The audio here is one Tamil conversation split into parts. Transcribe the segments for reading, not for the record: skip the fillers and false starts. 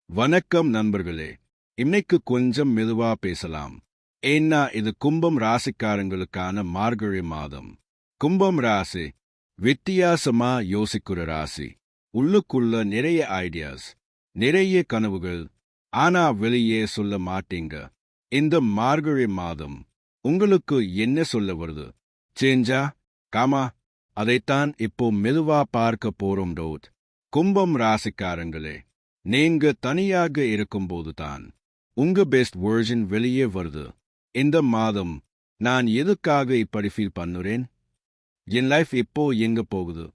வணக்கம் நண்பர்களே. இன்னைக்கு கொஞ்சம் மெதுவா பேசலாம். ஏன்னா இது கும்பம் ராசிக்காரங்களுக்கான மார்கழி மாதம். கும்பம் ராசி வித்தியாசமா யோசிக்கிற ராசி. உள்ளுக்குள்ள நிறைய ஐடியாஸ், நிறைய கனவுகள், ஆனா வெளியே சொல்ல மாட்டீங்க. இந்த மார்கழி மாதம் உங்களுக்கு என்ன சொல்ல வருது? சேஞ்சா? காமா? அதைத்தான் இப்போ மெதுவா பார்க்க போறோம். கும்பம் ராசிக்காரங்களே, நீங்க தனியாக இருக்கும்போதுதான் உங்க பெஸ்ட் வெர்ஷன் வெளியே வருது. இந்த மாதம் நான் எதுக்காக இப்படி ஃபீல் பண்ணுறேன்? என் லைஃப் இப்போ எங்க போகுது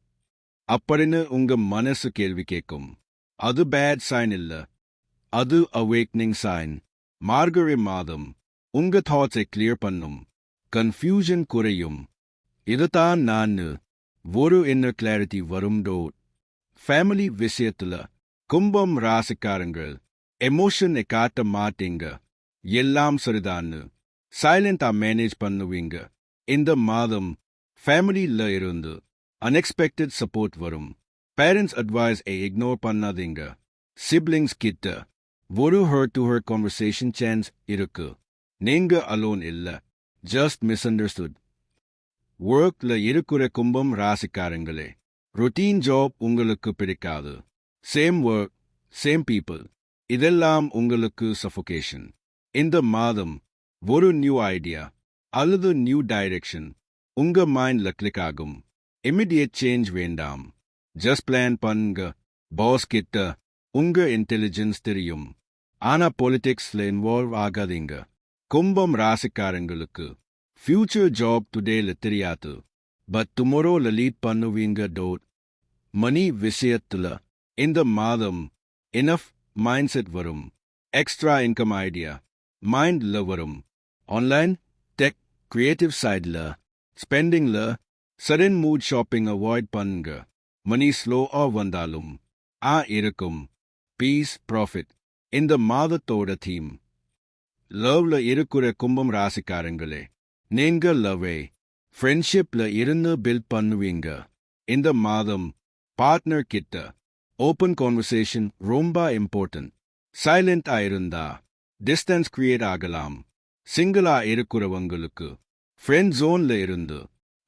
அப்படின்னு உங்க மனசு கேள்வி கேட்கும். அது பேட் சைன் இல்ல, அது அவேக்னிங் சைன். மார்கழி மாதம் உங்க தாட்ஸை கிளியர் பண்ணும், கன்ஃபியூஷன் குறையும். இதுதான் நான் ஒரு இன்னர் கிளாரிட்டி வரும். ஃபேமிலி விஷயத்துல கும்பம் ராசிக்காரங்கள் எமோஷனை காட்ட மாட்டீங்க. எல்லாம் சரிதான்னு சைலண்டா மேனேஜ் பண்ணுவீங்க. இந்த மாதம் ஃபேமிலியில் இருந்து அன்எக்ஸ்பெக்டட் சப்போர்ட் வரும். பேரண்ட்ஸ் அட்வைஸ் இக்னோர் பண்ணாதீங்க. சிப்ளிங்ஸ் கிட்ட ஒரு heart to heart conversation chance இருக்கு. நீங்க அலோன் இல்ல, ஜஸ்ட் மிஸ் அண்டர்ஸ்டுட். ஒர்க்ல இருக்கிற கும்பம் ராசிக்காரங்களே, ரொட்டீன் ஜாப் உங்களுக்கு பிடிக்காது. சேம் ஒர்க், சேம் பீப்புள், இதெல்லாம் உங்களுக்கு சஃபோகேஷன். இந்த மாதம் ஒரு நியூ ஐடியா அல்லது நியூ டைரக்ஷன் உங்க மைண்ட்ல கிளிக் ஆகும். இமிடியேட் சேஞ்ச் வேண்டாம், ஜஸ்ட் பிளான் பண்ணுங்க. பாஸ் கிட்ட உங்க இன்டெலிஜென்ஸ் தெரியும், ஆனா பொலிட்டிக்ஸ்ல இன்வால்வ் ஆகாதீங்க. கும்பம் ராசிக்காரங்களுக்கு ஃபியூச்சர் ஜாப் டுடேல தெரியாது, பட் டுமாரோல லீட் பண்ணுவீங்க. மணி விஷயத்துல இந்த மாதம் இனஃப் மைண்ட் செட் வரும். எக்ஸ்ட்ரா இன்கம் ஐடியா மைண்ட்ல வரும். ஆன்லைன், டெக், கிரியேட்டிவ் சைட்ல, ஸ்பெண்டிங்ல சடன் மூட் ஷாப்பிங் அவாய்ட் பண்ணுங்க. மணி ஸ்லோவா வந்தாலும் இருக்கும். பீஸ், ப்ராஃபிட் இந்த மாதத்தோட தீம். லவ்ல இருக்கிற கும்பம் ராசிக்காரங்களே, நீங்க லவ்வை ஃப்ரெண்ட்ஷிப்ல இருந்து பில்ட் பண்ணுவீங்க. இந்த மாதம் பார்ட்னர் கிட்ட ஓப்பன் கான்வர்சேஷன் ரொம்ப இம்பார்ட்டன்ட். சைலண்ட் ஆயிருந்தா டிஸ்டன்ஸ் கிரியேட் ஆகலாம். சிங்கிளா இருக்கிறவங்களுக்கு ஃப்ரெண்ட் ஜோன்ல இருந்து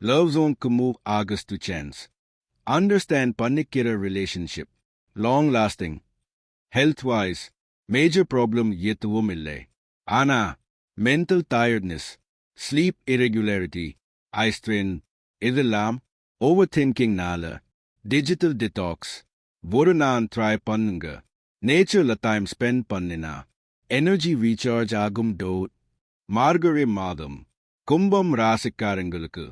லவ் ஜோனுக்கு மூவ் ஆகஸ்ட் சான்ஸ். அண்டர்ஸ்டாண்ட் பண்ணிக்கிற relationship long lasting. Health wise major problem எதுவும் இல்லை, ஆனா mental tiredness, sleep irregularity, eye strain இதெல்லாம் ஓவர் திங்கிங்னால டிஜிட்டல் டிடாக்ஸ் ஒரு நான் ட்ரை பண்ணுங்க. நேச்சர்ல டைம் ஸ்பெண்ட் பண்ணினா எனர்ஜி ரீசார்ஜ் ஆகும். மார்கழி மாதம் கும்பம் ராசிக்காரங்களுக்கு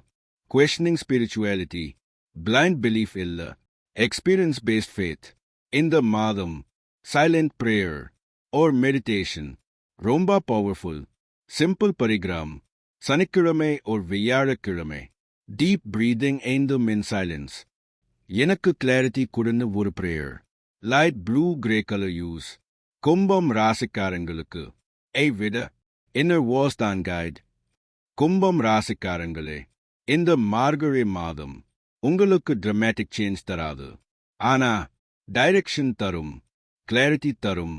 questioning spirituality, blind belief இல்ல, experience based faith. இந்த மாதம் silent prayer or meditation ரொம்ப powerful. simple பரிகிராம் சனிக்கிழமை or வியாழக்கிழமை deep breathing ஐந்தும் in silence. எனக்கு கிளாரிட்டி கொடுன்னு ஒரு prayer. Light blue grey colour use. கும்பம் ராசிக்காரங்களுக்கு விட இன்னர் வாஸ் தான் கைட். கும்பம் ராசிக்காரங்களே, இந்த மார்கழி மாதம் உங்களுக்கு டிராமேட்டிக் சேஞ்ச் தராது, ஆனா டைரக்ஷன் தரும், கிளாரிட்டி தரும்,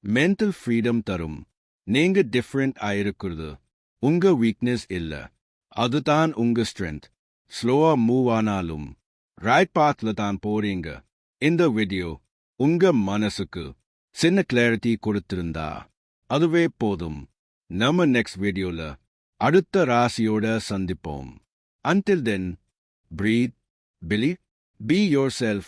மென்டல் ஃப்ரீடம் தரும். நீங்க டிஃப்ரெண்ட் ஆயிருக்கிறது உங்க வீக்னஸ் இல்ல, அதுதான் உங்க ஸ்ட்ரென்த். ஸ்லோவா மூவ் ஆனாலும் ரைட் பாத்ல தான் போறீங்க. இந்த வீடியோ உங்க மனசுக்கு சின்ன கிளாரிட்டி கொடுத்திருந்தா அதுவே போதும். நம்ம நெக்ஸ்ட் வீடியோல அடுத்த ராசியோட சந்திப்போம். Until then, breathe, believe, be yourself.